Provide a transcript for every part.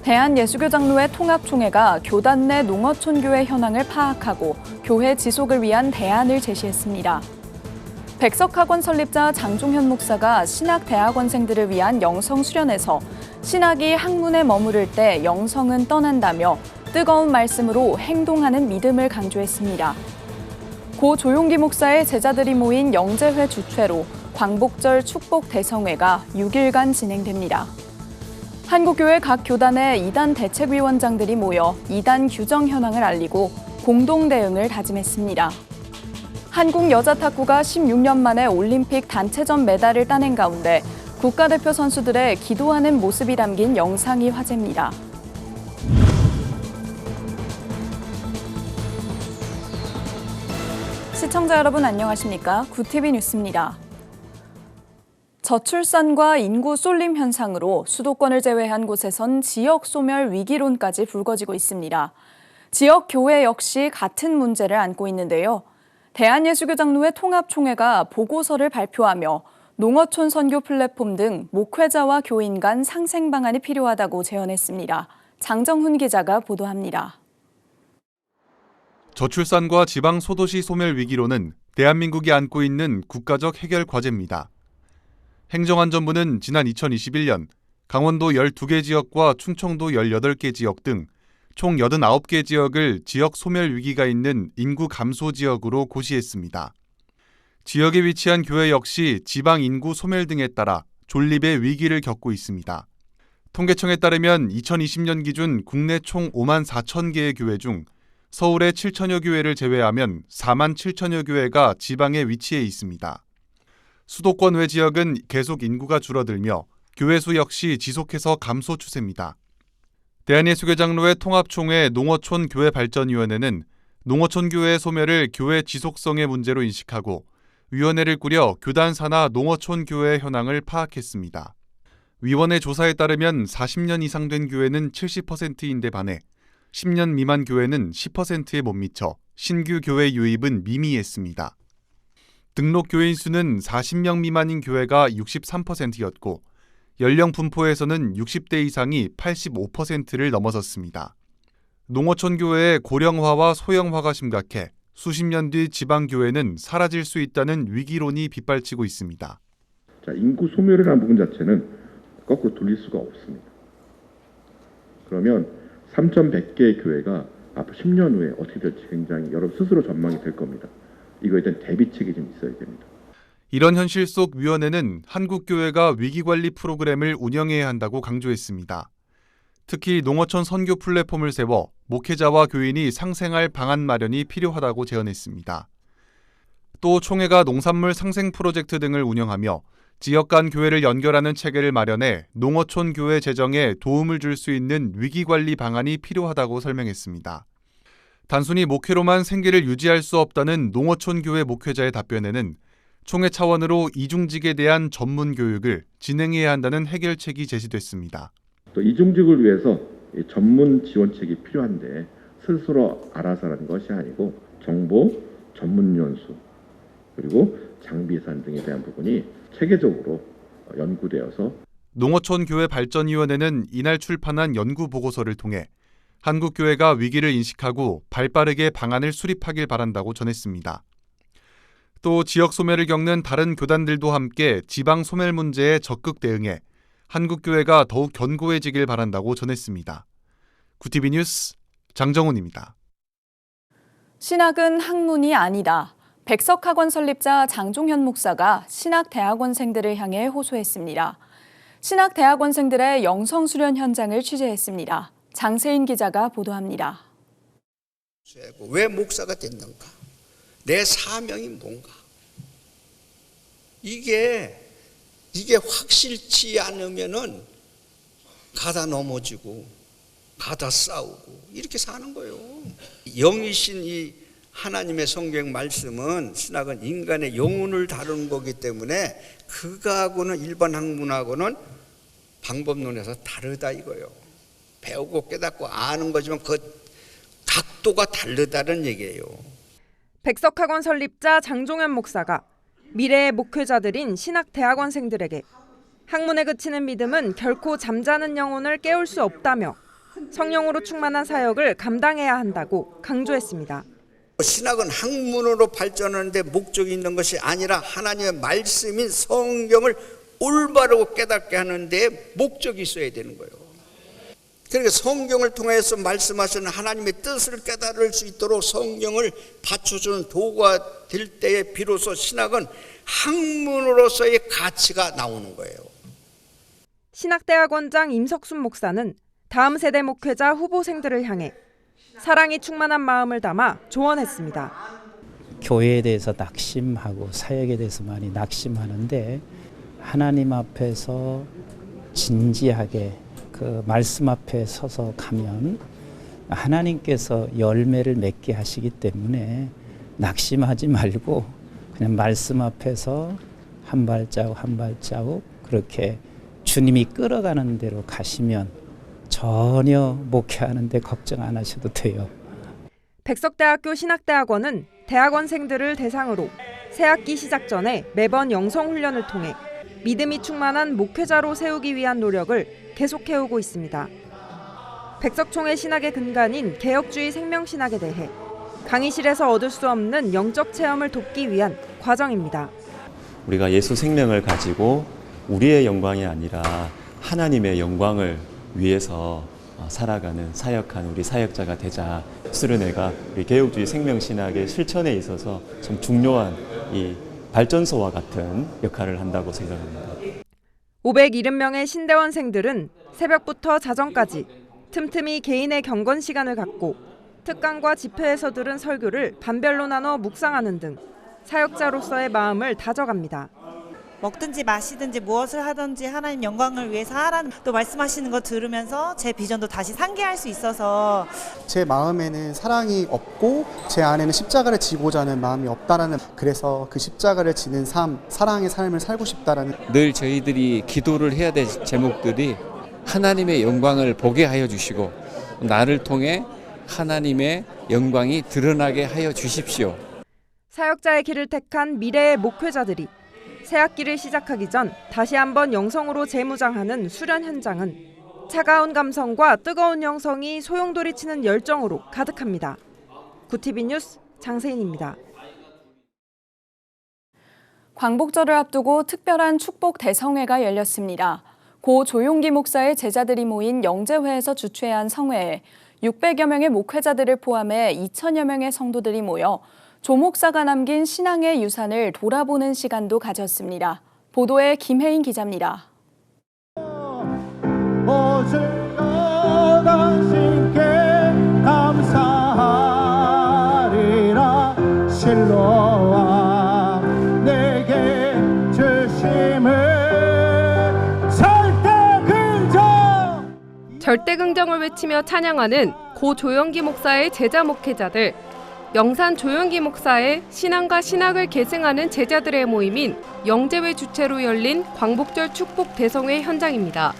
대한예수교장로회 통합총회가 교단 내 농어촌 교회 현황을 파악하고 교회 지속을 위한 대안을 제시했습니다. 백석학원 설립자 장종현 목사가 신학대학원생들을 위한 영성 수련에서 신학이 학문에 머무를 때 영성은 떠난다며 뜨거운 말씀으로 행동하는 믿음을 강조했습니다. 고 조용기 목사의 제자들이 모인 영재회 주최로 광복절 축복 대성회가 6일간 진행됩니다. 한국교회 각 교단의 이단 대책위원장들이 모여 이단 규정 현황을 알리고 공동 대응을 다짐했습니다. 한국 여자탁구가 16년 만에 올림픽 단체전 메달을 따낸 가운데 국가대표 선수들의 기도하는 모습이 담긴 영상이 화제입니다. 시청자 여러분 안녕하십니까? 구TV 뉴스입니다. 저출산과 인구 쏠림 현상으로 수도권을 제외한 곳에선 지역 소멸 위기론까지 불거지고 있습니다. 지역 교회 역시 같은 문제를 안고 있는데요. 대한예수교장로회 통합총회가 보고서를 발표하며 농어촌 선교 플랫폼 등 목회자와 교인 간 상생 방안이 필요하다고 제언했습니다. 장정훈 기자가 보도합니다. 저출산과 지방 소도시 소멸 위기론은 대한민국이 안고 있는 국가적 해결 과제입니다. 행정안전부는 지난 2021년 강원도 12개 지역과 충청도 18개 지역 등 총 89개 지역을 지역 소멸 위기가 있는 인구 감소 지역으로 고시했습니다. 지역에 위치한 교회 역시 지방 인구 소멸 등에 따라 존립의 위기를 겪고 있습니다. 통계청에 따르면 2020년 기준 국내 총 5만 4천 개의 교회 중 서울의 7천여 교회를 제외하면 4만 7천여 교회가 지방에 위치해 있습니다. 수도권 외 지역은 계속 인구가 줄어들며 교회 수 역시 지속해서 감소 추세입니다. 대한예수교장로회 통합총회 농어촌 교회발전위원회는 농어촌 교회의 소멸을 교회 지속성의 문제로 인식하고 위원회를 꾸려 교단 산하 농어촌 교회의 현황을 파악했습니다. 위원회 조사에 따르면 40년 이상 된 교회는 70%인데 반해 10년 미만 교회는 10%에 못 미쳐 신규 교회 유입은 미미했습니다. 등록 교인 수는 40명 미만인 교회가 63%였고 연령 분포에서는 60대 이상이 85%를 넘어섰습니다. 농어촌 교회의 고령화와 소형화가 심각해 수십 년 뒤 지방교회는 사라질 수 있다는 위기론이 빗발치고 있습니다. 인구 소멸이라는 부분 자체는 거꾸로 돌릴 수가 없습니다. 그러면 3,100개의 교회가 앞으로 10년 후에 어떻게 될지 굉장히 여러분 스스로 전망이 될 겁니다. 이거에 대한 대비책이 좀 있어야 됩니다. 이런 현실 속 위원회는 한국교회가 위기관리 프로그램을 운영해야 한다고 강조했습니다. 특히 농어촌 선교 플랫폼을 세워 목회자와 교인이 상생할 방안 마련이 필요하다고 제언했습니다. 또 총회가 농산물 상생 프로젝트 등을 운영하며 지역 간 교회를 연결하는 체계를 마련해 농어촌 교회 재정에 도움을 줄 수 있는 위기관리 방안이 필요하다고 설명했습니다. 단순히 목회로만 생계를 유지할 수 없다는 농어촌 교회 목회자의 답변에는 총회 차원으로 이중직에 대한 전문 교육을 진행해야 한다는 해결책이 제시됐습니다. 또 이중직을 위해서 전문 지원책이 필요한데 스스로 알아서 하는 것이 아니고 정보, 전문 연수, 그리고 장비 예산 등에 대한 부분이 체계적으로 연구되어서 농어촌 교회 발전위원회는 이날 출판한 연구 보고서를 통해 한국교회가 위기를 인식하고 발빠르게 방안을 수립하길 바란다고 전했습니다. 또 지역 소멸을 겪는 다른 교단들도 함께 지방 소멸 문제에 적극 대응해 한국교회가 더욱 견고해지길 바란다고 전했습니다. 구TV 뉴스 장정훈입니다. 신학은 학문이 아니다. 백석학원 설립자 장종현 목사가 신학대학원생들을 향해 호소했습니다. 신학대학원생들의 영성수련 현장을 취재했습니다. 장세인 기자가 보도합니다. 왜 목사가 됐는가? 내 사명이 뭔가? 이게 확실치 않으면은 가다 넘어지고 가다 싸우고 이렇게 사는 거예요. 영이신 이 하나님의 성경 말씀은 신학은 인간의 영혼을 다루는 거기 때문에 그거하고는 일반 학문하고는 방법론에서 다르다 이거예요. 배우고 깨닫고 아는 거지만 그 각도가 다르다는 얘기예요. 백석학원 설립자 장종현 목사가 미래의 목회자들인 신학대학원생들에게 학문에 그치는 믿음은 결코 잠자는 영혼을 깨울 수 없다며 성령으로 충만한 사역을 감당해야 한다고 강조했습니다. 신학은 학문으로 발전하는데 목적이 있는 것이 아니라 하나님의 말씀인 성경을 올바르고 깨닫게 하는데 목적이 있어야 되는 거예요. 그러니까 성경을 통해서 말씀하시는 하나님의 뜻을 깨달을 수 있도록 성경을 받쳐주는 도구가 될 때에 비로소 신학은 학문으로서의 가치가 나오는 거예요. 신학대학원장 임석순 목사는 다음 세대 목회자 후보생들을 향해 사랑이 충만한 마음을 담아 조언했습니다. 교회에 대해서 낙심하고 사역에 대해서 많이 낙심하는데 하나님 앞에서 진지하게 그 말씀 앞에 서서 가면 하나님께서 열매를 맺게 하시기 때문에 낙심하지 말고 그냥 말씀 앞에서 한 발자국 한 발자국 그렇게 주님이 끌어가는 대로 가시면 전혀 목회하는데 걱정 안 하셔도 돼요. 백석대학교 신학대학원은 대학원생들을 대상으로 새학기 시작 전에 매번 영성훈련을 통해 믿음이 충만한 목회자로 세우기 위한 노력을 계속해오고 있습니다. 백석총회 신학의 근간인 개혁주의 생명신학에 대해 강의실에서 얻을 수 없는 영적 체험을 돕기 위한 과정입니다. 우리가 예수 생명을 가지고 우리의 영광이 아니라 하나님의 영광을 위해서 살아가는 사역하는 우리 사역자가 되자. 수련회가 우리 개혁주의 생명신학의 실천에 있어서 좀 중요한 이 발전소와 같은 역할을 한다고 생각합니다. 570명의 신대원생들은 새벽부터 자정까지 틈틈이 개인의 경건 시간을 갖고 특강과 집회에서 들은 설교를 반별로 나눠 묵상하는 등 사역자로서의 마음을 다져갑니다. 먹든지 마시든지 무엇을 하든지 하나님 영광을 위해서 하라는 또 말씀하시는 거 들으면서 제 비전도 다시 상기할 수 있어서 제 마음에는 사랑이 없고 제 안에는 십자가를 지고자 하는 마음이 없다라는, 그래서 그 십자가를 지는 삶, 사랑의 삶을 살고 싶다라는. 늘 저희들이 기도를 해야 될 제목들이 하나님의 영광을 보게 하여 주시고 나를 통해 하나님의 영광이 드러나게 하여 주십시오. 사역자의 길을 택한 미래의 목회자들이 새학기를 시작하기 전 다시 한번 영성으로 재무장하는 수련 현장은 차가운 감성과 뜨거운 영성이 소용돌이치는 열정으로 가득합니다. 구TV 뉴스 장세인입니다. 광복절을 앞두고 특별한 축복 대성회가 열렸습니다. 고 조용기 목사의 제자들이 모인 영재회에서 주최한 성회에 600여 명의 목회자들을 포함해 2천여 명의 성도들이 모여 조 목사가 남긴 신앙의 유산을 돌아보는 시간도 가졌습니다. 보도에 김혜인 기자입니다. 당신께 감사하리라. 실로와 내게 주심을 절대 긍정을 외치며 찬양하는 고 조용기 목사의 제자 목회자들. 영산 조용기 목사의 신앙과 신학을 계승하는 제자들의 모임인 영재회 주최로 열린 광복절 축복 대성회 현장입니다.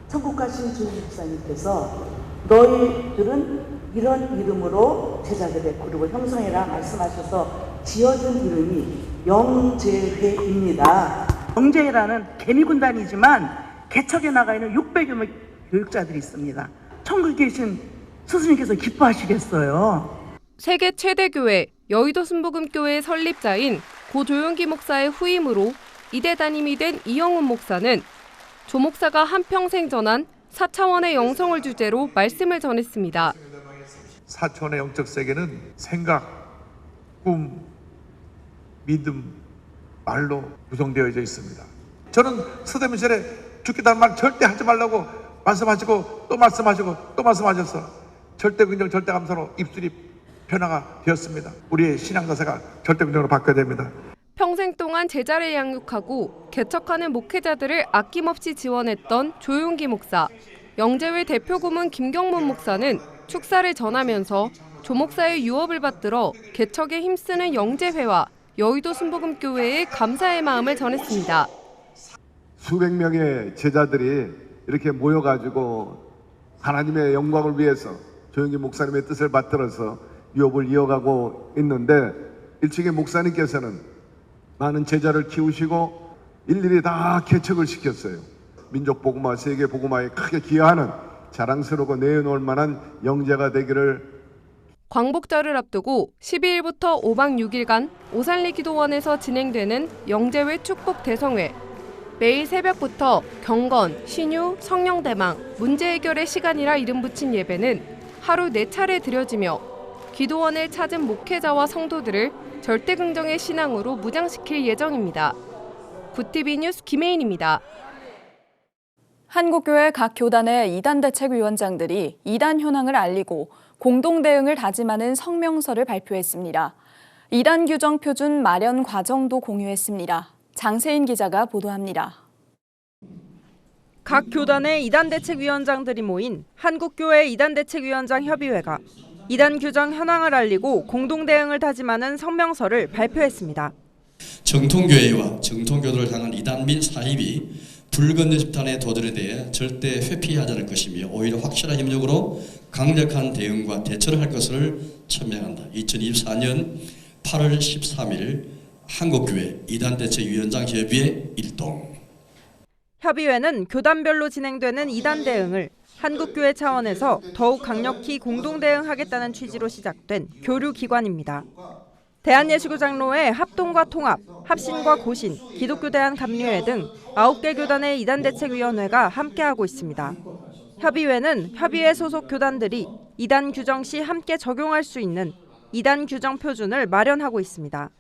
천국 가신 주 목사님께서 너희들은 이런 이름으로 제자들의 그룹을 형성해라 말씀하셔서 지어준 이름이 영재회입니다. 영재회라는 개미군단이지만 개척에 나가 있는 600여 명 교육자들이 있습니다. 천국에 계신 스승님께서 기뻐하시겠어요. 세계 최대 교회 여의도 순복음교회 설립자인 고 조용기 목사의 후임으로 이대 담임이 된 이영훈 목사는 조 목사가 한평생 전한 4차원의 영성을 주제로 말씀을 전했습니다. 4차원의 영적 세계는 생각, 꿈, 믿음, 말로 구성되어져 있습니다. 저는 서대문절에 죽겠다는 말 절대 하지 말라고 말씀하시고 또 말씀하시고 또 말씀하셔서 절대 긍정, 절대 감사로 입술이 변화가 되었습니다. 우리의 신앙 자세가 절대 긍정으로 바뀌어야 됩니다. 평생 동안 제자를 양육하고 개척하는 목회자들을 아낌없이 지원했던 조용기 목사. 영재회 대표 고문 김경문 목사는 축사를 전하면서 조 목사의 유업을 받들어 개척에 힘쓰는 영재회와 여의도 순복음교회에 감사의 마음을 전했습니다. 수백 명의 제자들이 이렇게 모여가지고 하나님의 영광을 위해서 조용기 목사님의 뜻을 받들어서 유업을 이어가고 있는데, 일찍이 목사님께서는 많은 제자를 키우시고 일일이 다 개척을 시켰어요. 민족 복음화, 세계 복음화에 크게 기여하는 자랑스럽고 내어놓을 만한 영재가 되기를. 광복절을 앞두고 12일부터 5박 6일간 오산리 기도원에서 진행되는 영재회 축복 대성회. 매일 새벽부터 경건, 신유, 성령대망, 문제 해결의 시간이라 이름 붙인 예배는 하루 4차례 드려지며 기도원을 찾은 목회자와 성도들을 절대긍정의 신앙으로 무장시킬 예정입니다. 구TV 뉴스 김혜인입니다. 한국교회 각 교단의 이단대책위원장들이 이단 현황을 알리고 공동 대응을 다짐하는 성명서를 발표했습니다. 이단 규정 표준 마련 과정도 공유했습니다. 장세인 기자가 보도합니다. 각 교단의 이단대책위원장들이 모인 한국교회 이단대책위원장 협의회가 이단 규정 현황을 알리고 공동 대응을 다짐하는 성명서를 발표했습니다. 정통교회와 정통교도를 향한 이단 및 사입이 불건전 집단의 도들에 대해 절대 회피하지 않을 것이며 오히려 확실한 협력으로 강력한 대응과 대처를 할 것을 천명한다. 2024년 8월 13일 한국교회 이단대책위원장협의회 일동. 협의회는 교단별로 진행되는 이단 대응을 한국교회 차원에서 더욱 강력히 공동 대응하겠다는 취지로 시작된 교류기관입니다. 대한예수교장로회 합동과 통합, 합신과 고신, 기독교대한감리회 등 9개 교단의 이단대책위원회가 함께하고 있습니다. 협의회는 협의회 소속 교단들이 이단 규정 시 함께 적용할 수 있는 이단 규정 표준을 마련하고 있습니다.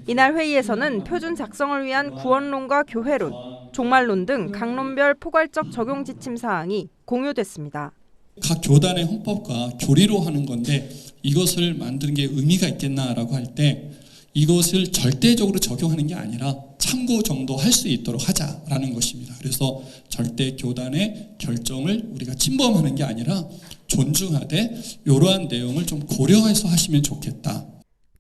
이날 회의에서는 표준 작성을 위한 구원론과 교회론, 종말론 등 강론별 포괄적 적용 지침 사항이 공유됐습니다. 각 교단의 헌법과 교리로 하는 건데 이것을 만드는 게 의미가 있겠나라고 할 때 이것을 절대적으로 적용하는 게 아니라 참고 정도 할 수 있도록 하자라는 것입니다. 그래서 절대 교단의 결정을 우리가 침범하는 게 아니라 존중하되 이러한 내용을 좀 고려해서 하시면 좋겠다.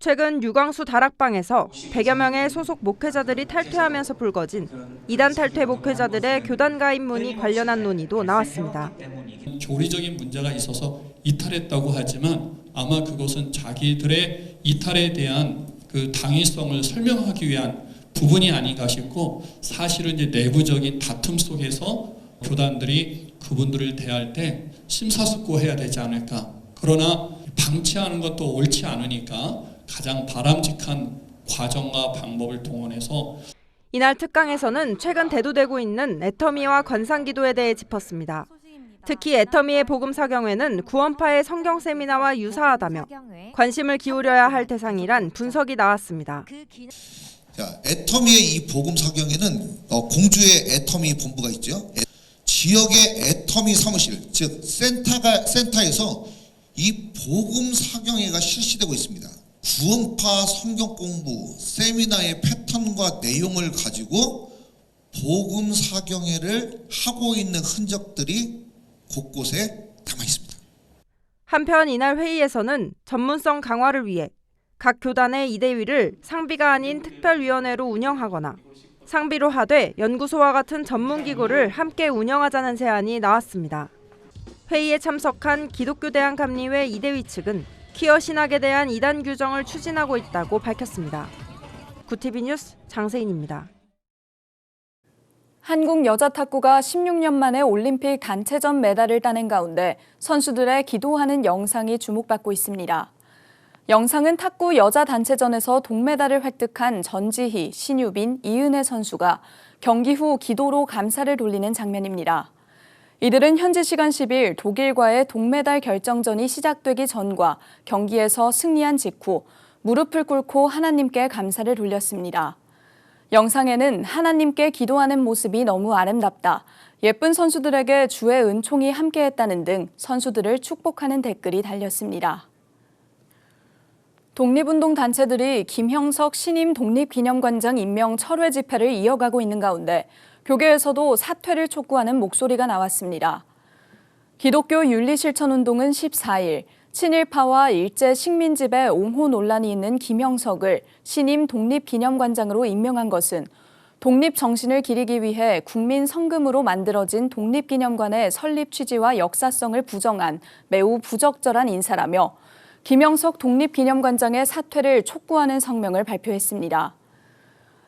최근 유광수 다락방에서 100여 명의 소속 목회자들이 탈퇴하면서 불거진 이단 탈퇴 목회자들의 교단 가입 문의 관련한 논의도 나왔습니다. 교리적인 문제가 있어서 이탈했다고 하지만 아마 그것은 자기들의 이탈에 대한 그 당위성을 설명하기 위한 부분이 아닌가 싶고 사실은 이제 내부적인 다툼 속에서 교단들이 그분들을 대할 때 심사숙고해야 되지 않을까. 그러나 방치하는 것도 옳지 않으니까 가장 바람직한 과정과 방법을 동원해서 이날 특강에서는 최근 대두되고 있는 애터미와 관상기도에 대해 짚었습니다. 특히 애터미의 복음사경회는 구원파의 성경 세미나와 유사하다며 관심을 기울여야 할 대상이란 분석이 나왔습니다. 자, 애터미의 이 복음사경회는 공주의 애터미 본부가 있죠. 지역의 애터미 사무실, 즉 센터에서 이 복음사경회가 실시되고 있습니다. 구원파 성경 공부 세미나의 패턴과 내용을 가지고 복음사경회를 하고 있는 흔적들이 곳곳에 남아 있습니다. 한편 이날 회의에서는 전문성 강화를 위해 각 교단의 이대위를 상비가 아닌 특별위원회로 운영하거나 상비로 하되 연구소와 같은 전문기구를 함께 운영하자는 제안이 나왔습니다. 회의에 참석한 기독교대한감리회 이대위 측은 퀴어 신학에 대한 이단 규정을 추진하고 있다고 밝혔습니다. 구TV 뉴스 장세인입니다. 한국 여자 탁구가 16년 만에 올림픽 단체전 메달을 따낸 가운데 선수들의 기도하는 영상이 주목받고 있습니다. 영상은 탁구 여자 단체전에서 동메달을 획득한 전지희, 신유빈, 이은혜 선수가 경기 후 기도로 감사를 돌리는 장면입니다. 이들은 현지 시간 10일 독일과의 동메달 결정전이 시작되기 전과 경기에서 승리한 직후 무릎을 꿇고 하나님께 감사를 돌렸습니다. 영상에는 하나님께 기도하는 모습이 너무 아름답다, 예쁜 선수들에게 주의 은총이 함께했다는 등 선수들을 축복하는 댓글이 달렸습니다. 독립운동 단체들이 김형석 신임 독립기념관장 임명 철회 집회를 이어가고 있는 가운데 교계에서도 사퇴를 촉구하는 목소리가 나왔습니다. 기독교 윤리실천운동은 14일 친일파와 일제 식민지배 옹호 논란이 있는 김형석을 신임 독립기념관장으로 임명한 것은 독립 정신을 기리기 위해 국민 성금으로 만들어진 독립기념관의 설립 취지와 역사성을 부정한 매우 부적절한 인사라며 김형석 독립기념관장의 사퇴를 촉구하는 성명을 발표했습니다.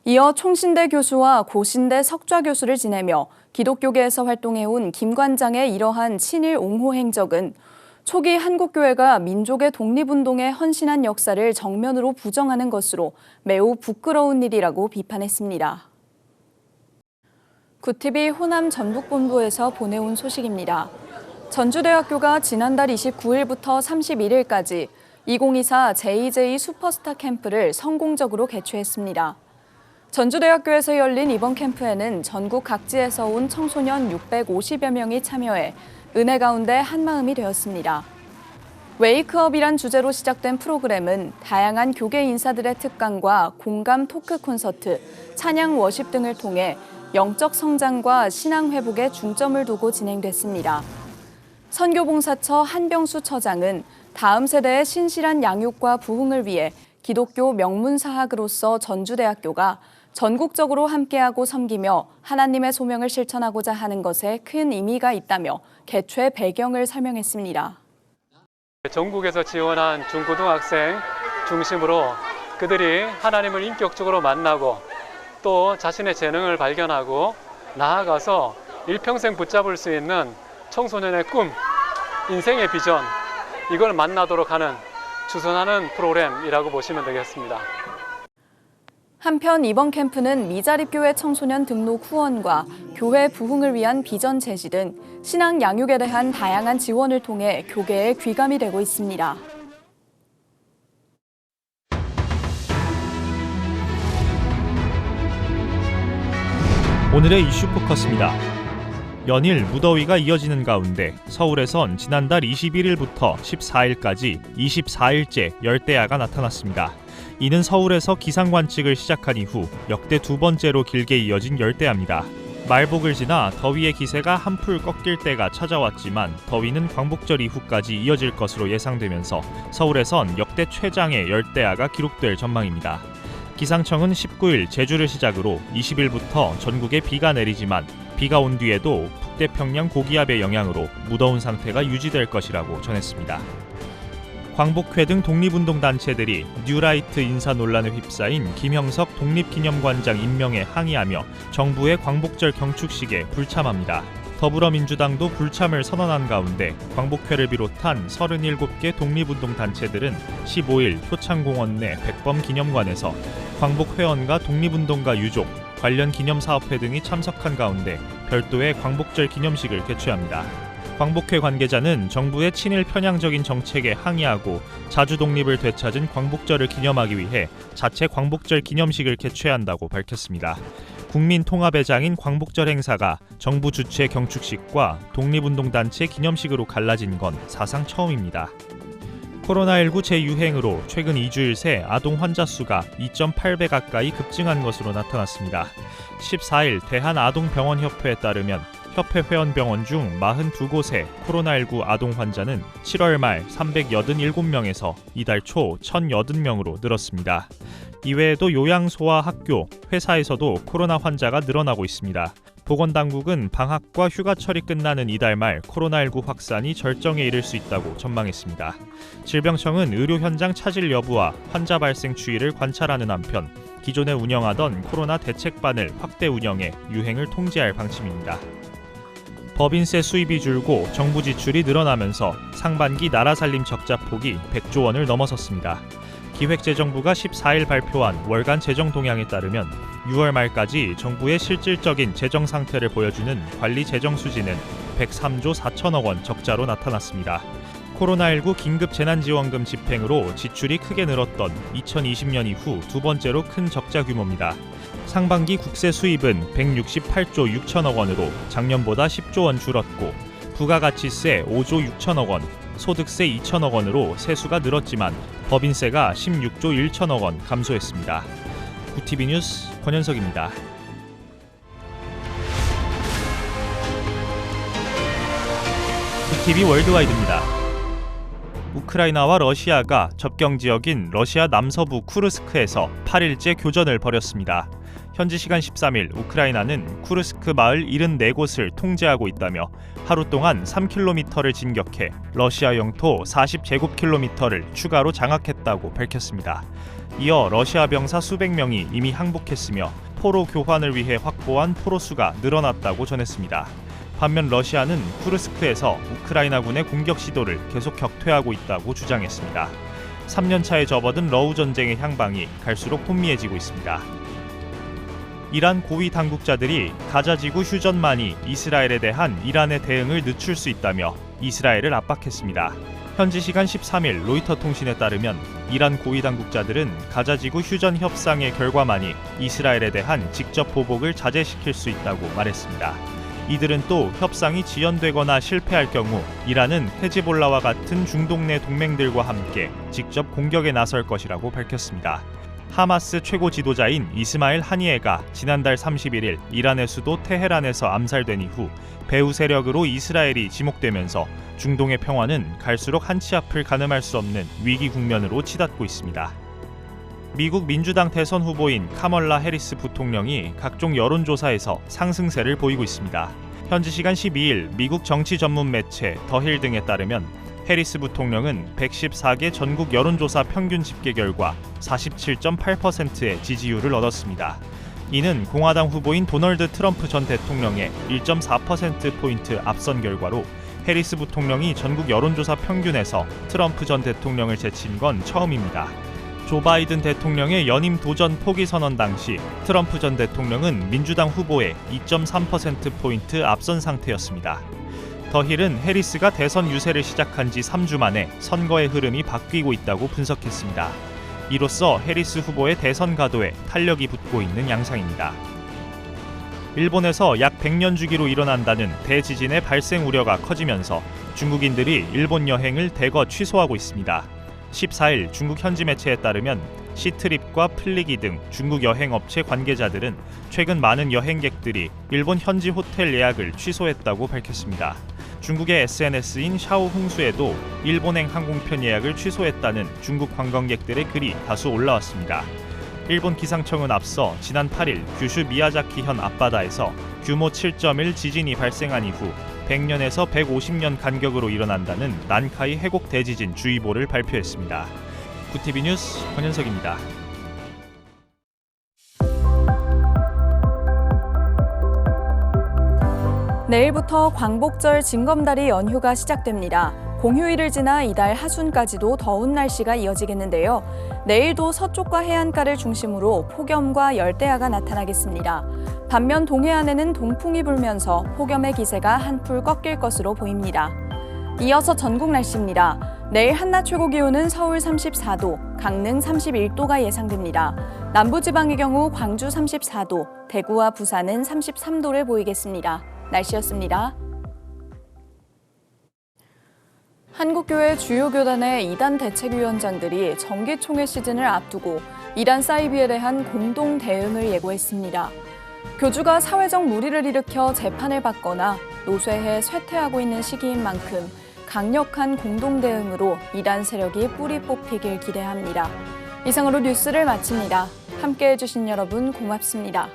이어 총신대 교수와 고신대 석좌 교수를 지내며 기독교계에서 활동해온 김 관장의 이러한 친일 옹호 행적은 초기 한국교회가 민족의 독립운동에 헌신한 역사를 정면으로 부정하는 것으로 매우 부끄러운 일이라고 비판했습니다. 구TV 호남 전북본부에서 보내온 소식입니다. 전주대학교가 지난달 29일부터 31일까지 2024 JJ 슈퍼스타 캠프를 성공적으로 개최했습니다. 전주대학교에서 열린 이번 캠프에는 전국 각지에서 온 청소년 650여 명이 참여해 은혜 가운데 한마음이 되었습니다. 웨이크업이란 주제로 시작된 프로그램은 다양한 교계 인사들의 특강과 공감 토크 콘서트, 찬양 워십 등을 통해 영적 성장과 신앙 회복에 중점을 두고 진행됐습니다. 선교봉사처 한병수 처장은 다음 세대의 신실한 양육과 부흥을 위해 기독교 명문사학으로서 전주대학교가 전국적으로 함께하고 섬기며 하나님의 소명을 실천하고자 하는 것에 큰 의미가 있다며 개최 배경을 설명했습니다. 전국에서 지원한 중고등학생 중심으로 그들이 하나님을 인격적으로 만나고 또 자신의 재능을 발견하고 나아가서 일평생 붙잡을 수 있는 청소년의 꿈, 인생의 비전, 이걸 만나도록 하는 주선하는 프로그램이라고 보시면 되겠습니다. 한편 이번 캠프는 미자립교회 청소년 등록 후원과 교회 부흥을 위한 비전 제시 등 신앙 양육에 대한 다양한 지원을 통해 교계에 귀감이 되고 있습니다. 오늘의 이슈 포커스입니다. 연일 무더위가 이어지는 가운데 서울에선 지난달 21일부터 14일까지 24일째 열대야가 나타났습니다. 이는 서울에서 기상 관측을 시작한 이후 역대 두 번째로 길게 이어진 열대야입니다. 말복을 지나 더위의 기세가 한풀 꺾일 때가 찾아왔지만 더위는 광복절 이후까지 이어질 것으로 예상되면서 서울에선 역대 최장의 열대야가 기록될 전망입니다. 기상청은 19일 제주를 시작으로 20일부터 전국에 비가 내리지만 비가 온 뒤에도 북태평양 고기압의 영향으로 무더운 상태가 유지될 것이라고 전했습니다. 광복회 등 독립운동단체들이 뉴라이트 인사 논란에 휩싸인 김형석 독립기념관장 임명에 항의하며 정부의 광복절 경축식에 불참합니다. 더불어민주당도 불참을 선언한 가운데 광복회를 비롯한 37개 독립운동단체들은 15일 효창공원 내 백범기념관에서 광복회원과 독립운동가 유족, 관련 기념사업회 등이 참석한 가운데 별도의 광복절 기념식을 개최합니다. 광복회 관계자는 정부의 친일 편향적인 정책에 항의하고 자주 독립을 되찾은 광복절을 기념하기 위해 자체 광복절 기념식을 개최한다고 밝혔습니다. 국민통합의 장인 광복절 행사가 정부 주최 경축식과 독립운동단체 기념식으로 갈라진 건 사상 처음입니다. 코로나19 재유행으로 최근 2주일 새 아동 환자 수가 2.8배 가까이 급증한 것으로 나타났습니다. 14일 대한아동병원협회에 따르면 협회 회원병원 중 42곳의 코로나19 아동 환자는 7월 말 387명에서 이달 초 1,080명으로 늘었습니다. 이외에도 요양소와 학교, 회사에서도 코로나 환자가 늘어나고 있습니다. 보건당국은 방학과 휴가철이 끝나는 이달 말 코로나19 확산이 절정에 이를 수 있다고 전망했습니다. 질병청은 의료 현장 차질 여부와 환자 발생 추이를 관찰하는 한편 기존에 운영하던 코로나 대책반을 확대 운영해 유행을 통제할 방침입니다. 법인세 수입이 줄고 정부 지출이 늘어나면서 상반기 나라 살림 적자 폭이 100조 원을 넘어섰습니다. 기획재정부가 14일 발표한 월간 재정 동향에 따르면 6월 말까지 정부의 실질적인 재정 상태를 보여주는 관리 재정 수지는 103조 4천억 원 적자로 나타났습니다. 코로나19 긴급 재난지원금 집행으로 지출이 크게 늘었던 2020년 이후 두 번째로 큰 적자 규모입니다. 상반기 국세 수입은 168조 6천억 원으로 작년보다 10조 원 줄었고 부가가치세 5조 6천억 원, 소득세 2천억 원으로 세수가 늘었지만 법인세가 16조 1천억 원 감소했습니다. 구TV 뉴스 권현석입니다. 구TV 월드와이드입니다. 우크라이나와 러시아가 접경 지역인 러시아 남서부 쿠르스크에서 8일째 교전을 벌였습니다. 현지 시간 13일 우크라이나는 쿠르스크 마을 74곳을 통제하고 있다며 하루 동안 3km를 진격해 러시아 영토 40제곱킬로미터를 추가로 장악했다고 밝혔습니다. 이어 러시아 병사 수백 명이 이미 항복했으며 포로 교환을 위해 확보한 포로 수가 늘어났다고 전했습니다. 반면 러시아는 쿠르스크에서 우크라이나군의 공격 시도를 계속 격퇴하고 있다고 주장했습니다. 3년 차에 접어든 러우 전쟁의 향방이 갈수록 혼미해지고 있습니다. 이란 고위 당국자들이 가자 지구 휴전만이 이스라엘에 대한 이란의 대응을 늦출 수 있다며 이스라엘을 압박했습니다. 현지 시간 13일 로이터 통신에 따르면 이란 고위 당국자들은 가자 지구 휴전 협상의 결과만이 이스라엘에 대한 직접 보복을 자제시킬 수 있다고 말했습니다. 이들은 또 협상이 지연되거나 실패할 경우 이란은 헤즈볼라와 같은 중동 내 동맹들과 함께 직접 공격에 나설 것이라고 밝혔습니다. 하마스 최고 지도자인 이스마일 하니에가 지난달 31일 이란의 수도 테헤란에서 암살된 이후 배후 세력으로 이스라엘이 지목되면서 중동의 평화는 갈수록 한치 앞을 가늠할 수 없는 위기 국면으로 치닫고 있습니다. 미국 민주당 대선 후보인 카멀라 해리스 부통령이 각종 여론조사에서 상승세를 보이고 있습니다. 현지 시간 12일 미국 정치 전문 매체 더힐 등에 따르면 해리스 부통령은 114개 전국 여론조사 평균 집계 결과 47.8%의 지지율을 얻었습니다. 이는 공화당 후보인 도널드 트럼프 전 대통령의 1.4%포인트 앞선 결과로 해리스 부통령이 전국 여론조사 평균에서 트럼프 전 대통령을 제친 건 처음입니다. 조 바이든 대통령의 연임 도전 포기 선언 당시 트럼프 전 대통령은 민주당 후보의 2.3%포인트 앞선 상태였습니다. 더힐은 해리스가 대선 유세를 시작한 지 3주 만에 선거의 흐름이 바뀌고 있다고 분석했습니다. 이로써 해리스 후보의 대선 가도에 탄력이 붙고 있는 양상입니다. 일본에서 약 100년 주기로 일어난다는 대지진의 발생 우려가 커지면서 중국인들이 일본 여행을 대거 취소하고 있습니다. 14일 중국 현지 매체에 따르면 시트립과 플리기 등 중국 여행업체 관계자들은 최근 많은 여행객들이 일본 현지 호텔 예약을 취소했다고 밝혔습니다. 중국의 SNS인 샤오홍수에도 일본행 항공편 예약을 취소했다는 중국 관광객들의 글이 다수 올라왔습니다. 일본 기상청은 앞서 지난 8일 규슈 미야자키현 앞바다에서 규모 7.1 지진이 발생한 이후 100년에서 150년 간격으로 일어난다는 난카이 해곡 대지진 주의보를 발표했습니다. 구티비 뉴스 권현석입니다. 내일부터 광복절 징검다리 연휴가 시작됩니다. 공휴일을 지나 이달 하순까지도 더운 날씨가 이어지겠는데요. 내일도 서쪽과 해안가를 중심으로 폭염과 열대야가 나타나겠습니다. 반면 동해안에는 동풍이 불면서 폭염의 기세가 한풀 꺾일 것으로 보입니다. 이어서 전국 날씨입니다. 내일 한낮 최고 기온은 서울 34도, 강릉 31도가 예상됩니다. 남부지방의 경우 광주 34도, 대구와 부산은 33도를 보이겠습니다. 날씨였습니다. 한국교회 주요 교단의 이단 대책위원장들이 정기총회 시즌을 앞두고 이단 사이비에 대한 공동 대응을 예고했습니다. 교주가 사회적 물의를 일으켜 재판을 받거나 노쇠해 쇠퇴하고 있는 시기인 만큼 강력한 공동 대응으로 이단 세력이 뿌리 뽑히길 기대합니다. 이상으로 뉴스를 마칩니다. 함께해 주신 여러분 고맙습니다.